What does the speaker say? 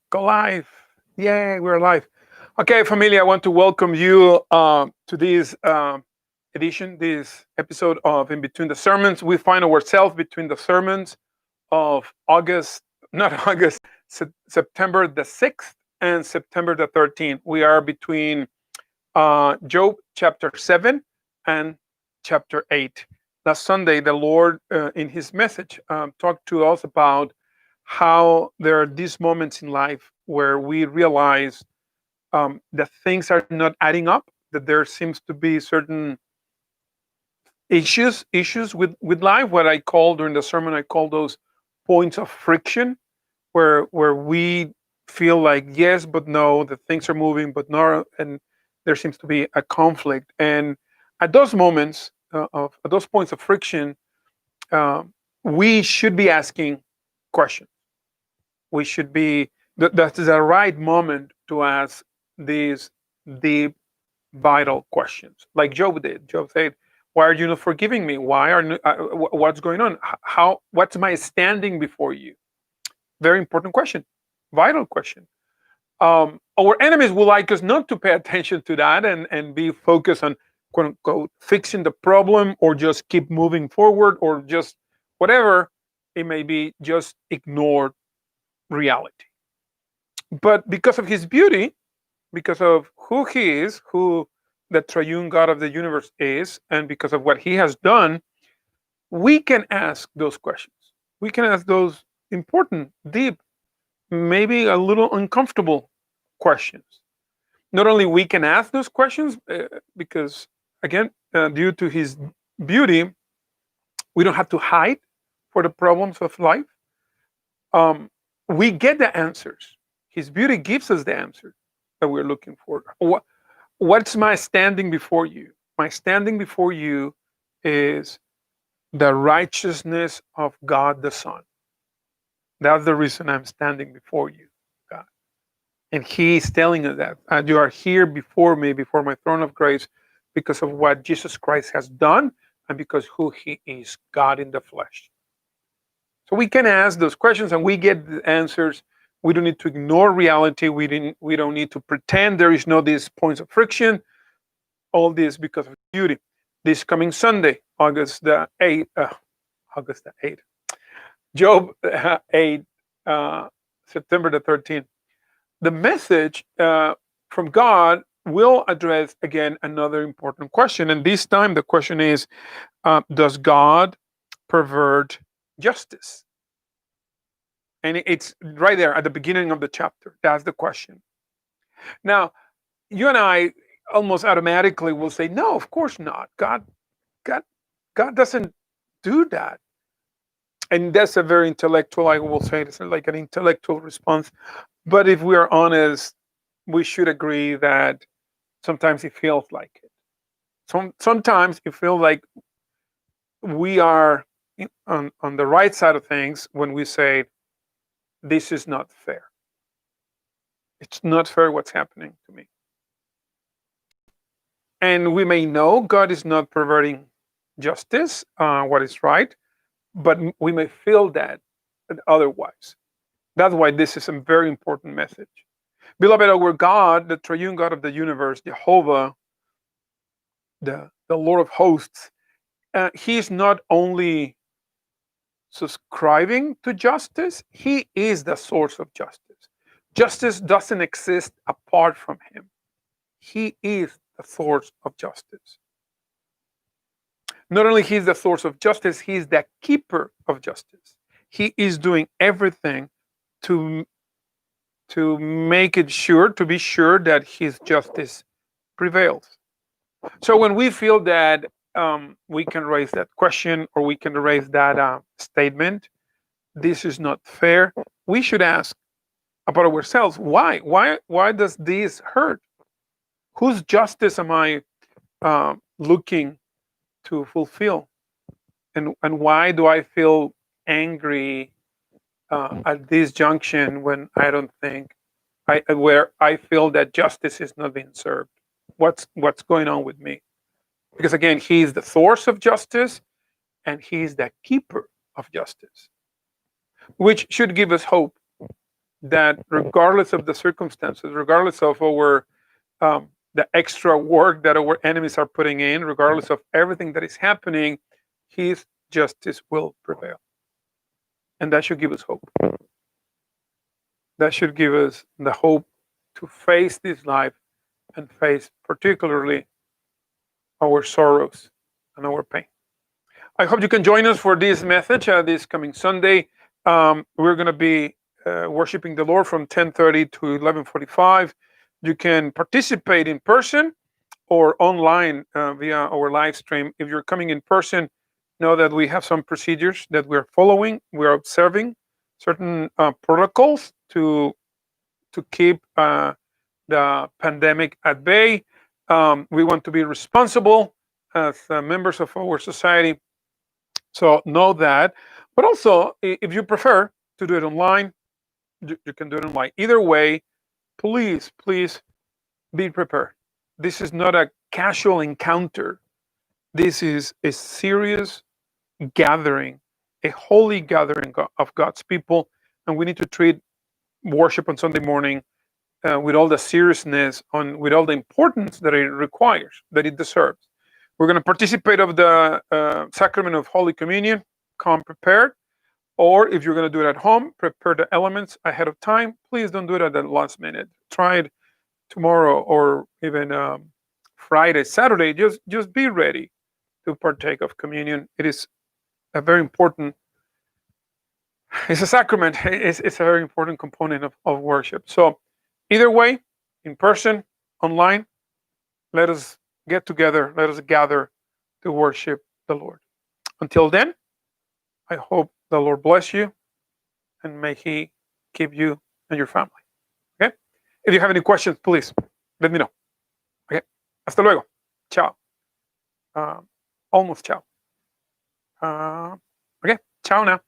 Go live. Yay, we're live. Okay, family, I want to welcome you to this edition, this episode of In Between the Sermons. We find ourselves between the sermons of August, not August, September the 6th and September the 13th. We are between Job chapter 7 and chapter 8. Last Sunday, the Lord, in his message, talked to us about how there are these moments in life where we realize that things are not adding up, that there seems to be certain issues with life. What I call during the sermon, I call those points of friction, where we feel like yes but no, that things are moving but no, and there seems to be a conflict. And at those moments of at those points of friction, uh, we should be asking questions. We should be that's the right moment to ask these deep, vital questions, like Job did. Job said, "Why are you not forgiving me? Why are what's going on? How what's my standing before you?" Very important question, vital question. Our enemies would like us not to pay attention to that and be focused on quote unquote fixing the problem or just keep moving forward or just whatever it may be, just ignore reality. But because of his beauty, because of who he is, who the triune God of the universe is, and because of what he has done, we can ask those questions. We can ask those important, deep, maybe a little uncomfortable questions. Not only we can ask those questions, because again, due to his beauty, we don't have to hide for the problems of life. Um, we get the answers. His beauty gives us the answers that we're looking for. What's my standing before you? My standing before you is the righteousness of God the Son. That's the reason I'm standing before you, God. And He is telling us that you are here before me, before my throne of grace, because of what Jesus Christ has done and because who He is, God in the flesh. So we can ask those questions and we get the answers. We don't need to ignore reality. We don't need to pretend there is no these points of friction. All this because of beauty. This coming Sunday, August the 8th, August the 8th, Job 8, September the 13th. The message from God will address again another important question. And this time the question is, does God pervert justice? And it's right there at the beginning of the chapter. That's the question. Now, you and I almost automatically will say, no, of course not. God, God doesn't do that. And that's a very intellectual, I will say, it's like an intellectual response. But if we are honest, we should agree that sometimes it feels like it. Sometimes it feels like we are on the right side of things when we say, this is not fair. It's not fair what's happening to me. And we may know God is not perverting justice, what is right, but we may feel that otherwise. That's why this is a very important message. Beloved, our God, the triune God of the universe, Jehovah, the Lord of hosts, He is not only subscribing to justice, He is the source of justice. Justice doesn't exist apart from Him. He is the source of justice. Not only He is the source of justice, He is the keeper of justice. He is doing everything to make it sure, to be sure that His justice prevails. So when we feel that we can raise that question or we can raise that statement, this is not fair, we should ask about ourselves, why? Why does this hurt? Whose justice am I looking to fulfill? And why do I feel angry at this junction when I don't think where I feel that justice is not being served? What's going on with me? Because again, He is the source of justice and He is the keeper of justice, which should give us hope. that regardless of the circumstances, regardless of our the extra work that our enemies are putting in, regardless of everything that is happening, His justice will prevail, and that should give us hope. That should give us the hope to face this life and face particularly our sorrows and our pain. I hope you can join us for this message this coming Sunday. We're going to be worshiping the Lord from 10:30 to 11:45. You can participate in person or online via our live stream. If you're coming in person, know that we have some procedures that we're following. We're observing certain protocols to keep the pandemic at bay. We want to be responsible as members of our society. So know that. But also, if you prefer to do it online, you can do it online. Either way, please be prepared. This is not a casual encounter. This is a serious gathering, a holy gathering of God's people, and we need to treat worship on Sunday morning with all the seriousness, with all the importance that it requires, that it deserves. We're going to participate of the sacrament of Holy Communion. Come prepared. Or if you're going to do it at home, prepare the elements ahead of time. Please don't do it at the last minute. Try it tomorrow or even Friday, Saturday. Just be ready to partake of communion. It is a very important. It's a sacrament. It's a very important component of worship. So either way, in person, online, let us get together. Let us gather to worship the Lord. Until then, I hope the Lord bless you and may He keep you and your family. Okay? If you have any questions, please let me know. Okay? Hasta luego. Ciao. Almost ciao. Okay? Ciao now.